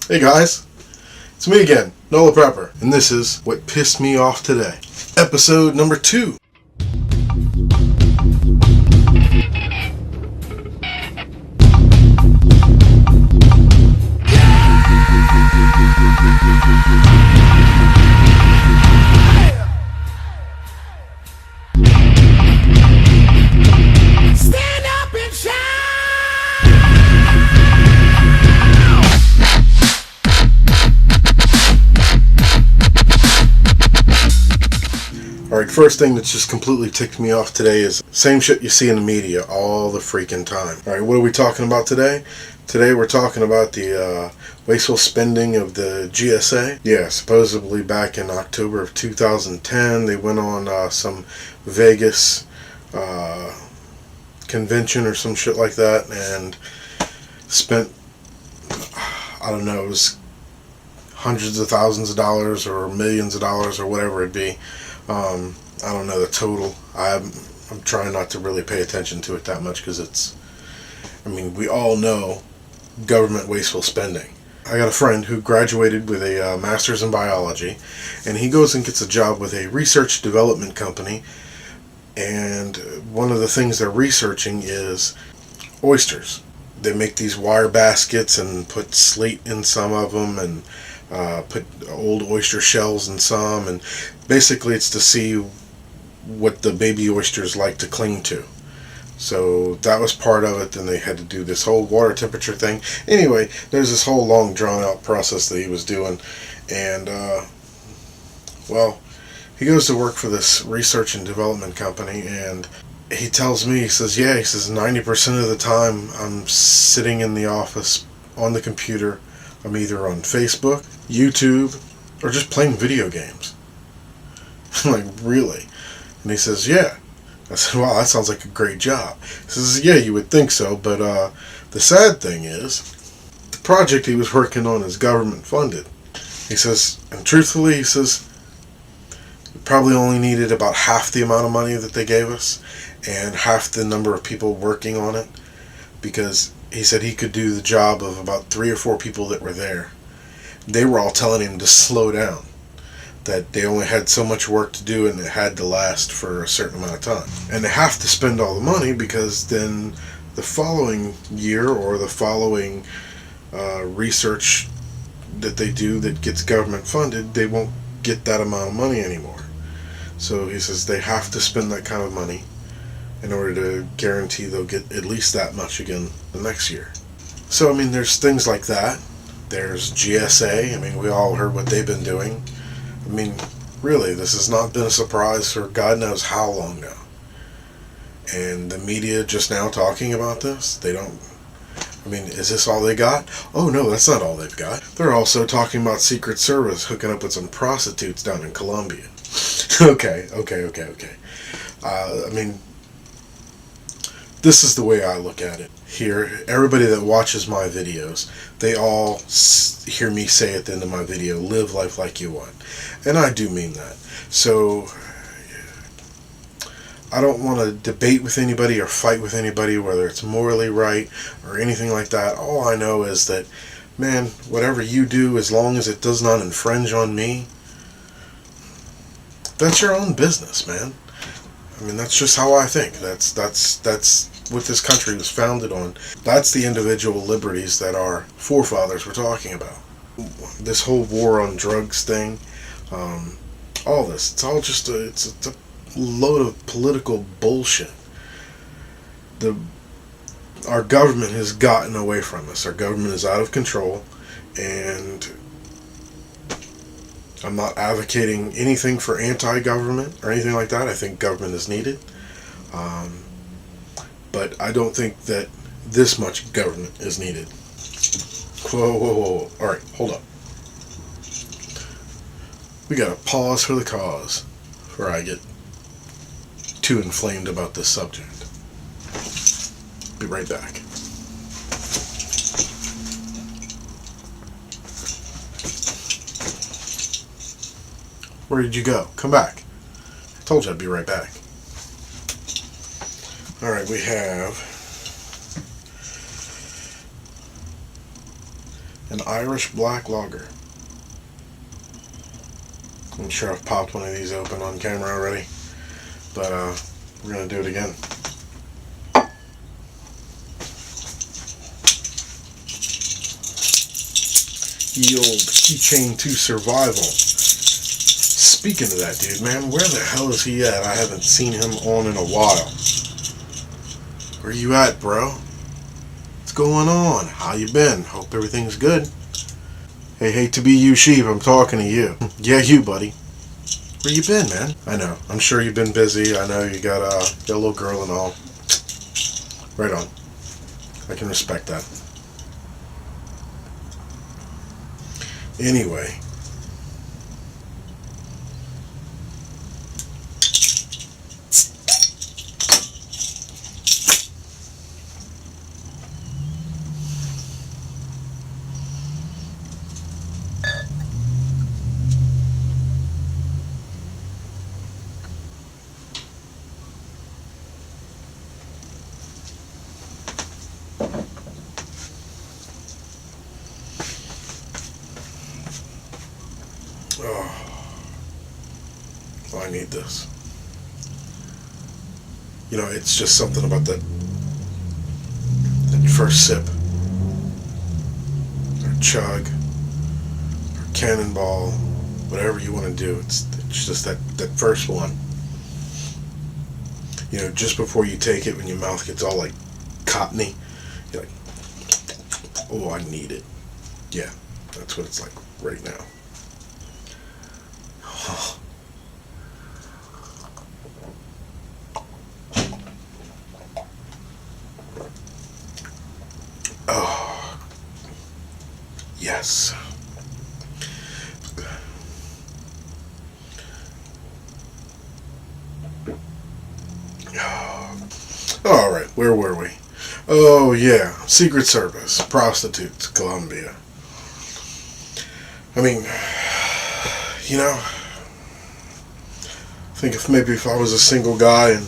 Hey guys, it's me again, Nola Prepper, and this is What Pissed Me Off Today, episode number 2. Stand up and shout! Alright, first thing that's just completely ticked me off today is same shit you see in the media all the freaking time. Alright, what are we talking about today? Today we're talking about the wasteful spending of the GSA. Yeah, supposedly back in October of 2010, they went on some Vegas convention or some shit like that and spent, I don't know, it was hundreds of thousands of dollars or millions of dollars or whatever it be. I don't know the total. I'm trying not to really pay attention to it that much because we all know government wasteful spending. I got a friend who graduated with a master's in biology, and he goes and gets a job with a research development company, and one of the things they're researching is oysters. They make these wire baskets and put slate in some of them and put old oyster shells in some, and basically it's to see what the baby oysters like to cling to. So that was part of it. Then they had to do this whole water temperature thing. Anyway, there's this whole long drawn out process that he was doing, and he goes to work for this research and development company, and he tells me, he says 90% of the time I'm sitting in the office on the computer. I'm either on Facebook, YouTube, or just playing video games. I'm like, really? And he says, yeah. I said, wow, that sounds like a great job. He says, yeah, you would think so, but the sad thing is, the project he was working on is government funded. He says, and truthfully, he says, we probably only needed about half the amount of money that they gave us, and half the number of people working on it, because he said he could do the job of about 3 or 4 people that were there. They were all telling him to slow down, that they only had so much work to do and it had to last for a certain amount of time. And they have to spend all the money because then the following year or the following research that they do that gets government funded, they won't get that amount of money anymore. So he says they have to spend that kind of money in order to guarantee they'll get at least that much again the next year. So, there's things like that. There's GSA. We all heard what they've been doing. Really, this has not been a surprise for God knows how long now. And the media just now talking about this, they don't... is this all they got? Oh no, that's not all they've got. They're also talking about Secret Service hooking up with some prostitutes down in Colombia. Okay. This is the way I look at it. Here, everybody that watches my videos, they all hear me say at the end of my video, live life like you want. And I do mean that. So, I don't want to debate with anybody or fight with anybody, whether it's morally right or anything like that. All I know is that, man, whatever you do, as long as it does not infringe on me, that's your own business, man. That's just how I think. That's what this country was founded on. That's the individual liberties that our forefathers were talking about. This whole war on drugs thing, all this, it's all just it's a load of political bullshit. Our government has gotten away from us. Our government is out of control, and I'm not advocating anything for anti-government or anything like that. I think government is needed. But I don't think that this much government is needed. Whoa. Alright, hold up. We gotta pause for the cause before I get too inflamed about this subject. Be right back. Where did you go? Come back. I told you I'd be right back. Alright, we have An Irish black lager. I'm sure I've popped one of these open on camera already, but we're going to do it again. The old keychain to survival. Speaking of that dude, man, where the hell is he at? I haven't seen him on in a while. Where you at, bro? What's going on? How you been? Hope everything's good. Hey, hate to be you sheep, I'm talking to you. Yeah, you, buddy. Where you been, man? I know. I'm sure you've been busy. I know you got a little girl and all. Right on. I can respect that. Anyway. I need this. You know, it's just something about that first sip, or chug, or cannonball, whatever you want to do. It's just that first one. You know, just before you take it, when your mouth gets all like cottony, you're like, oh, I need it. Yeah, that's what it's like right now. Oh, yes. All right, where were we? Oh, yeah, Secret Service, prostitutes, Colombia. I mean, you know, I think if I was a single guy and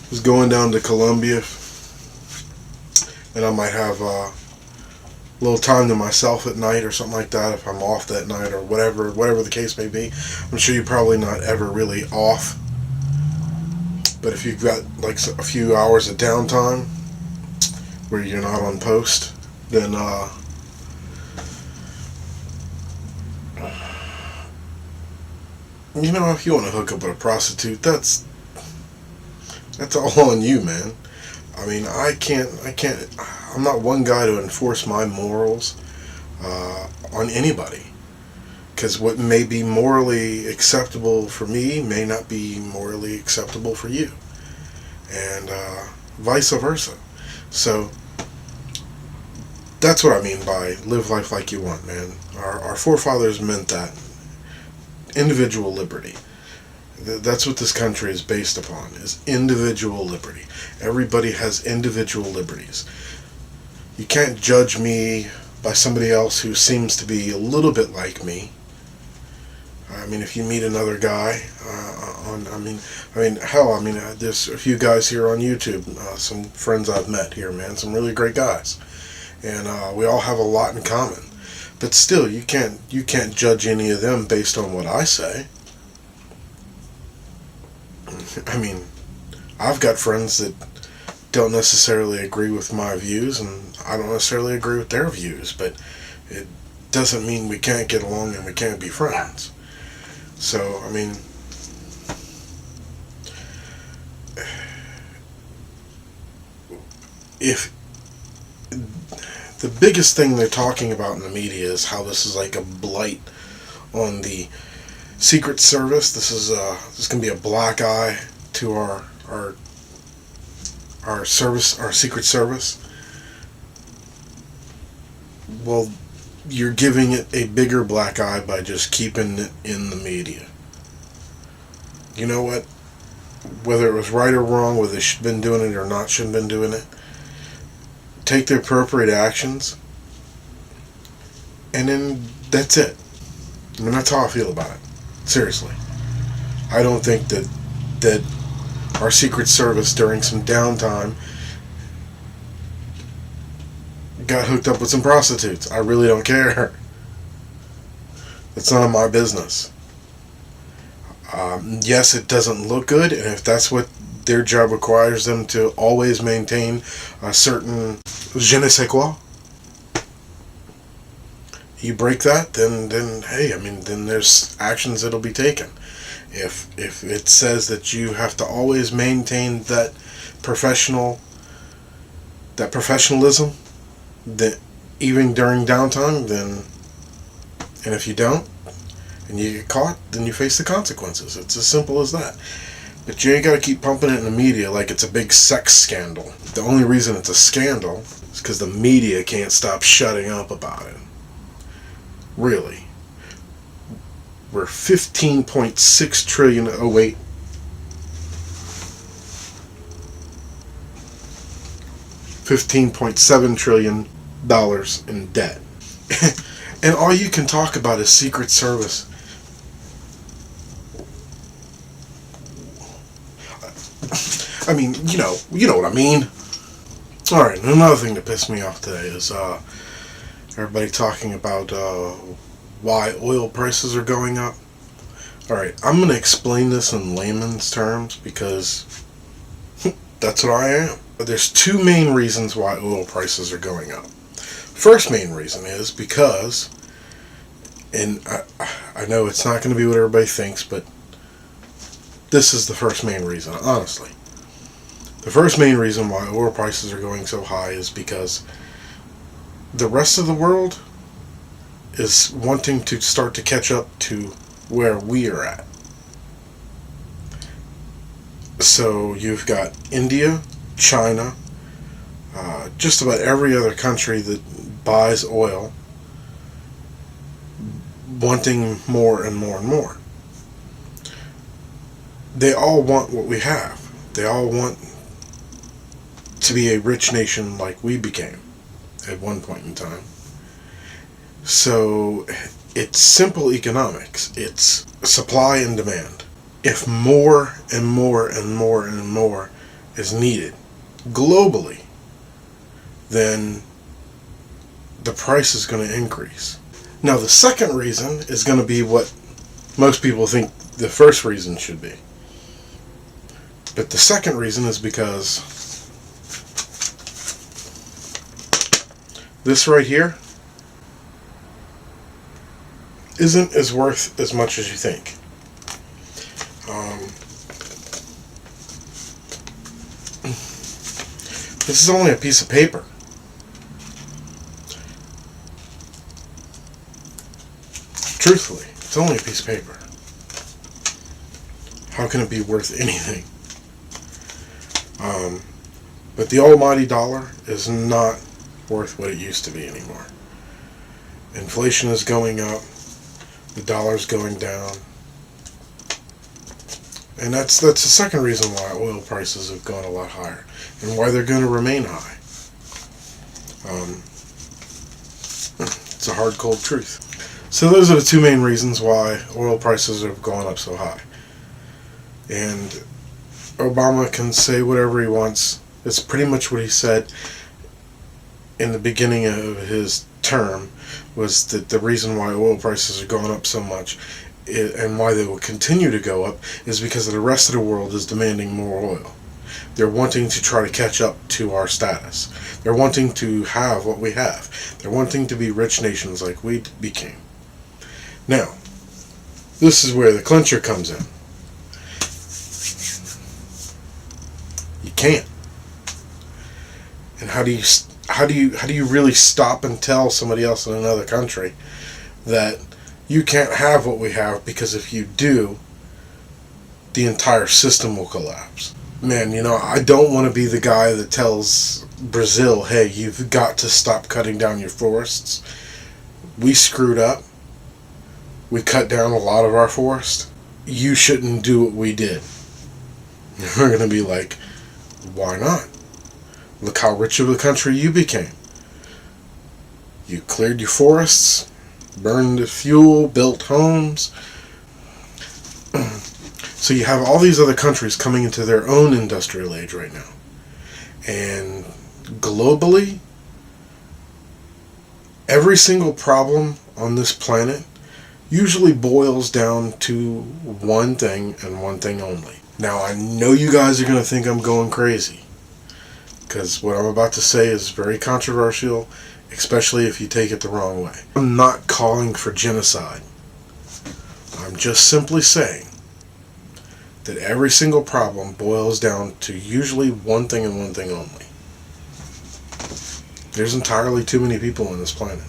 was going down to Colombia, and I might have a little time to myself at night or something like that, if I'm off that night or whatever the case may be. I'm sure you're probably not ever really off, but if you've got like a few hours of downtime where you're not on post, then you know, if you want to hook up with a prostitute, that's all on you, man. I mean, I'm not one guy to enforce my morals on anybody. Because what may be morally acceptable for me may not be morally acceptable for you. And vice versa. So, that's what I mean by live life like you want, man. Our forefathers meant that. Individual liberty. That's what this country is based upon, is individual liberty. Everybody has individual liberties. You can't judge me by somebody else who seems to be a little bit like me. I mean, if you meet another guy, there's a few guys here on YouTube, some friends I've met here, man, some really great guys. And we all have a lot in common. But still, you can't judge any of them based on what I say. I mean, I've got friends that don't necessarily agree with my views, and I don't necessarily agree with their views, but it doesn't mean we can't get along and we can't be friends. So, I mean, if the biggest thing they're talking about in the media is how this is like a blight on the Secret Service. This is going to be a black eye to our service, our Secret Service. Well, you're giving it a bigger black eye by just keeping it in the media. You know what? Whether it was right or wrong, whether they should have been doing it or not shouldn't have been doing it, take the appropriate actions, and then that's it. I mean, that's how I feel about it. Seriously. I don't think that our Secret Service during some downtime got hooked up with some prostitutes. I really don't care. It's none of my business. Yes, it doesn't look good, and if that's what their job requires them to always maintain a certain je ne sais quoi, you break that, then hey, then there's actions that'll be taken. If it says that you have to always maintain that professionalism, that even during downtime, then, and if you don't, and you get caught, then you face the consequences. It's as simple as that. But you ain't got to keep pumping it in the media like it's a big sex scandal. The only reason it's a scandal is because the media can't stop shutting up about it. Really. We're 15.6 trillion. Oh, wait. $15.7 trillion in debt. And all you can talk about is Secret Service. I mean, you know what I mean. Alright, another thing that pissed me off today is everybody talking about why oil prices are going up. Alright, I'm going to explain this in layman's terms because that's what I am. There's two main reasons why oil prices are going up. First main reason is because, and I know it's not going to be what everybody thinks, but this is the first main reason, honestly. The first main reason why oil prices are going so high is because the rest of the world is wanting to start to catch up to where we are at. So you've got India, China, just about every other country that buys oil wanting more and more and more. They all want what we have. They all want to be a rich nation like we became at one point in time. So it's simple economics. It's supply and demand. If more and more and more and more is needed globally, then the price is going to increase. Now, the second reason is going to be what most people think the first reason should be. But the second reason is because this right here isn't as worth as much as you think. This is only a piece of paper. Truthfully, it's only a piece of paper. How can it be worth anything? But the almighty dollar is not worth what it used to be anymore. Inflation is going up. The dollar's going down. And that's the second reason why oil prices have gone a lot higher. And why they're going to remain high. It's a hard, cold truth. So those are the two main reasons why oil prices have gone up so high. And Obama can say whatever he wants. It's pretty much what he said in the beginning of his term, was that the reason why oil prices are going up so much and why they will continue to go up is because the rest of the world is demanding more oil. They're wanting to try to catch up to our status. They're wanting to have what we have. They're wanting to be rich nations like we became. Now, this is where the clincher comes in. You can't. And how do you really stop and tell somebody else in another country that you can't have what we have, because if you do, the entire system will collapse? Man, I don't want to be the guy that tells Brazil, hey, you've got to stop cutting down your forests. We screwed up. We cut down a lot of our forest. You shouldn't do what we did. We're going to be like, why not? Look how rich of a country you became. You cleared your forests, burned the fuel, built homes. So you have all these other countries coming into their own industrial age right now. And globally, Every single problem on this planet usually boils down to one thing and one thing only. Now, I know you guys are going to think I'm going crazy, because what I'm about to say is very controversial, especially if you take it the wrong way. I'm not calling for genocide. I'm just simply saying that every single problem boils down to usually one thing and one thing only. There's entirely too many people on this planet.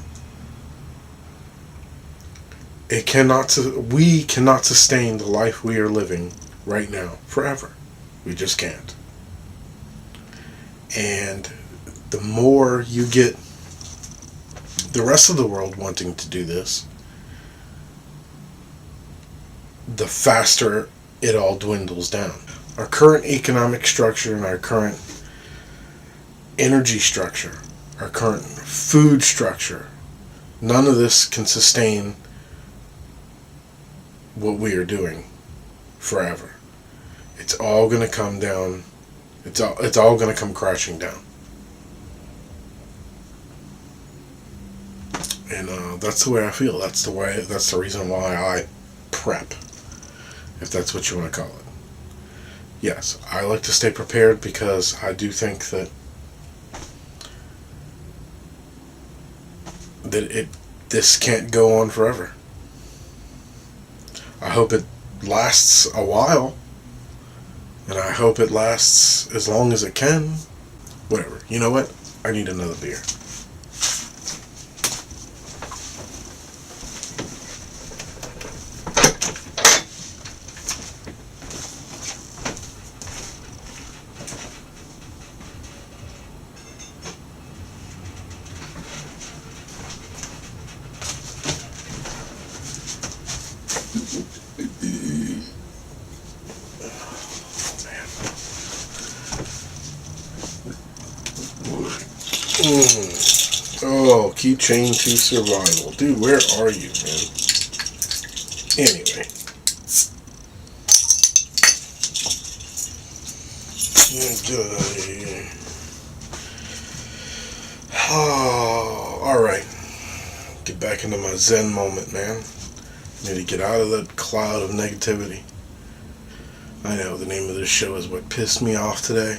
We cannot sustain the life we are living right now forever. We just can't. And the more you get the rest of the world wanting to do this, the faster it all dwindles down. Our current economic structure and our current energy structure, our current food structure, none of this can sustain what we are doing forever. It's all going to come down. It's all going to come crashing down. And that's the way I feel. That's the reason why I prep, if that's what you want to call it. Yes, I like to stay prepared because I do think that this can't go on forever. I hope it lasts a while, and I hope it lasts as long as it can. Whatever. You know what? I need another beer. Oh, keychain to survival. Dude, where are you, man? Anyway. Oh, alright. Get back into my Zen moment, man. Need to get out of that cloud of negativity. I know the name of this show is what pissed me off today.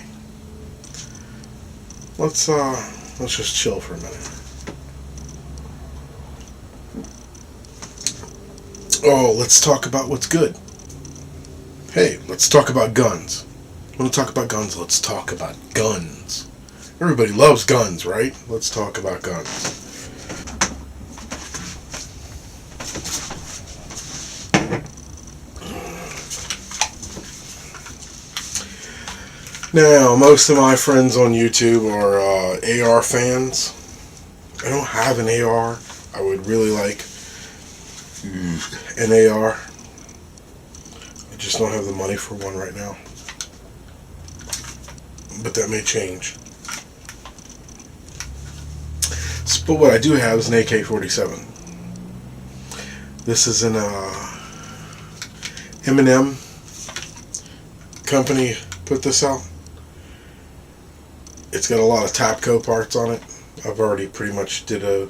Let's just chill for a minute. Oh, let's talk about what's good. Hey, let's talk about guns. Want to talk about guns? Let's talk about guns. Everybody loves guns, right? Let's talk about guns. Now, most of my friends on YouTube are AR fans. I don't have an AR. I would really like an AR. I just don't have the money for one right now. But that may change. But what I do have is an AK-47. This is an M&M company put this out. It's got a lot of Tapco parts on it. I've already pretty much did a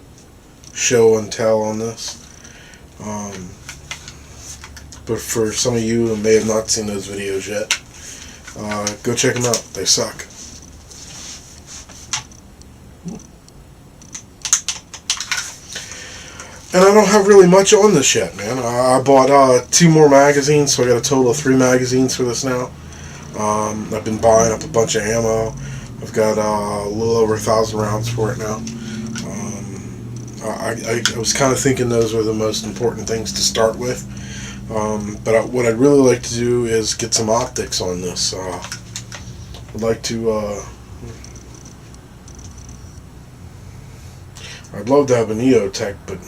show and tell on this. But for some of you who may have not seen those videos yet, go check them out. They suck. And I don't have really much on this yet, man. I bought 2 more magazines, so I got a total of 3 magazines for this now. I've been buying up a bunch of ammo. I've got a little over 1,000 rounds for it now. I was kind of thinking those were the most important things to start with. But what I'd really like to do is get some optics on this. I'd like to... I'd love to have an EOTech, but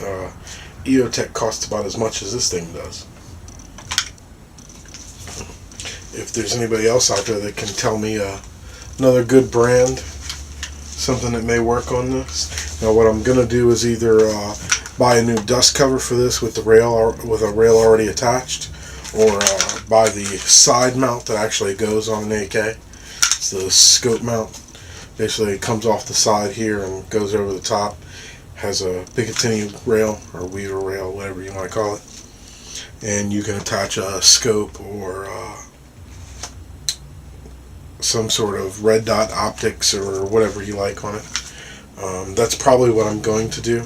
EOTech costs about as much as this thing does. If there's anybody else out there that can tell me another good brand, something that may work on this. Now, what I'm gonna do is either buy a new dust cover for this with a rail already attached, or buy the side mount that actually goes on an AK. It's the scope mount. Basically, it comes off the side here and goes over the top. has a Picatinny rail or weaver rail, whatever you want to call it, and you can attach a scope or some sort of red dot optics or whatever you like on it. That's probably what I'm going to do.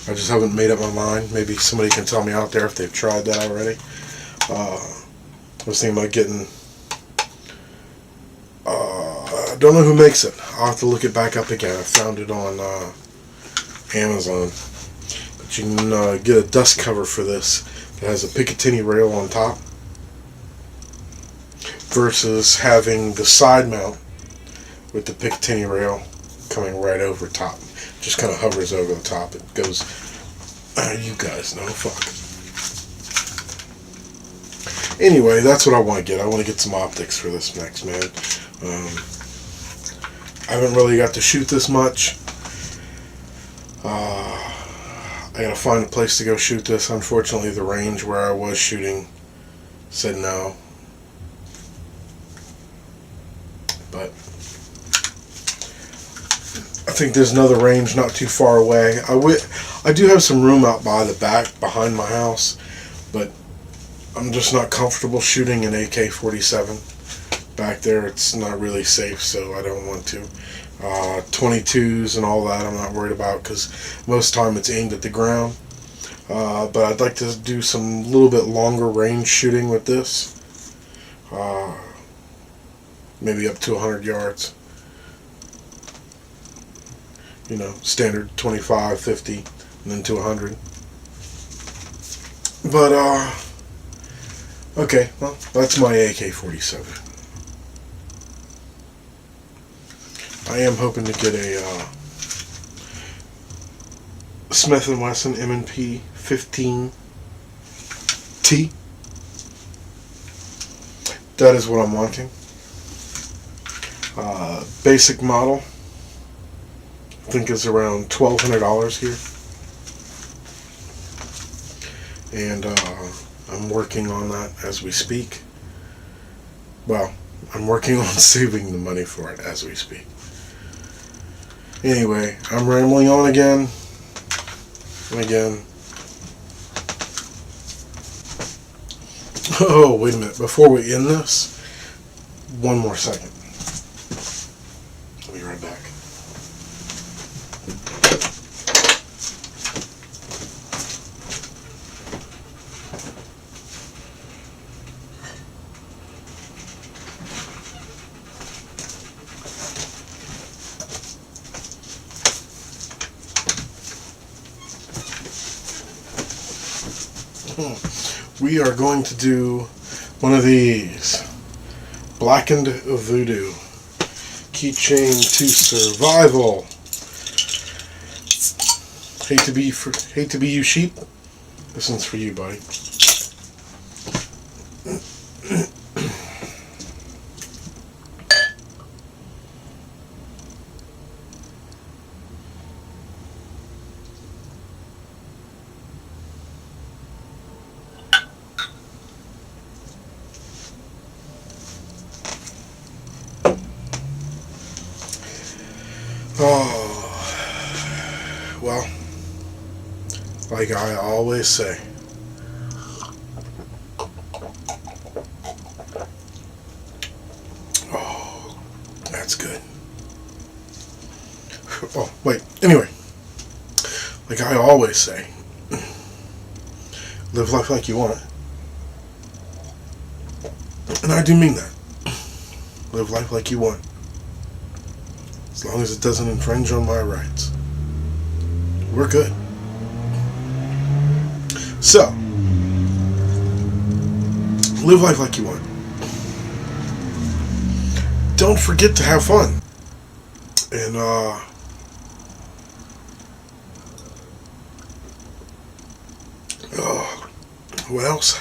I just haven't made up my mind. Maybe somebody can tell me out there if they've tried that already. I was thinking about getting, I don't know who makes it. I'll have to look it back up again. I found it on Amazon. But you can get a dust cover for this that has a Picatinny rail on top versus having the side mount with the Picatinny rail coming right over top. Just kind of hovers over the top. It goes, you guys know, fuck. Anyway, that's what I want to get. I want to get some optics for this next, man. I haven't really got to shoot this much. I gotta find a place to go shoot this. Unfortunately, the range where I was shooting said no. But I think there's another range not too far away. I do have some room out by the back behind my house, but I'm just not comfortable shooting an AK-47 back there. It's not really safe, so I don't want to. 22s and all that I'm not worried about because most of the time it's aimed at the ground. But I'd like to do some little bit longer range shooting with this. Maybe up to 100 yards. You know, standard 25, 50, and then to 100. But, okay, well, that's my AK-47. I am hoping to get a Smith & Wesson M&P 15T. That is what I'm wanting. Basic model, I think is around $1,200 here. And I'm working on that as we speak. Well, I'm working on saving the money for it as we speak. Anyway, I'm rambling on again and again. Oh, wait a minute. Before we end this, one more second. I'll be right back. We are going to do one of these Blackened Voodoo Keychain to Survival. Hate to be you, sheep. This one's for you, buddy. Oh, well, like I always say, oh, that's good. Oh, wait, anyway, like I always say, live life like you want it. And I do mean that. Live life like you want it. As long as it doesn't infringe on my rights, we're good. So, live life like you want. Don't forget to have fun. And, what else?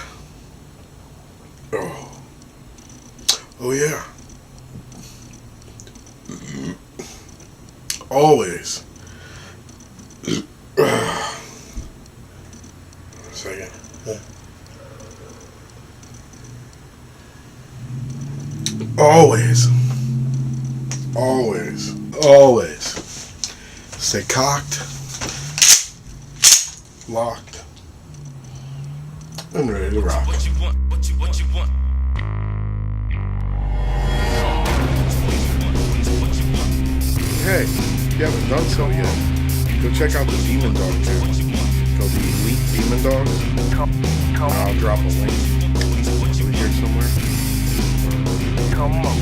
Oh yeah. Always. A second. Always stay cocked, locked, and ready to rock. What you want? What you want? Hey, if you haven't done so yet, go check out the Demon Dog channel. It's called the Elite Demon Dogs. I'll drop a link over here somewhere. Come on.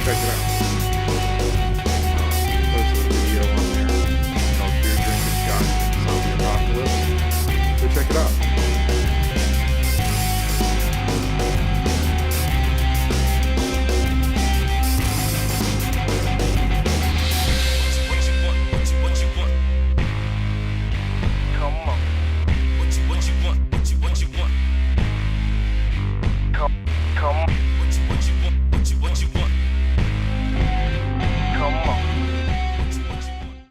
Check it out. Posted a video on there called Beer Drinking Scotch Zombie Apocalypse. Go check it out.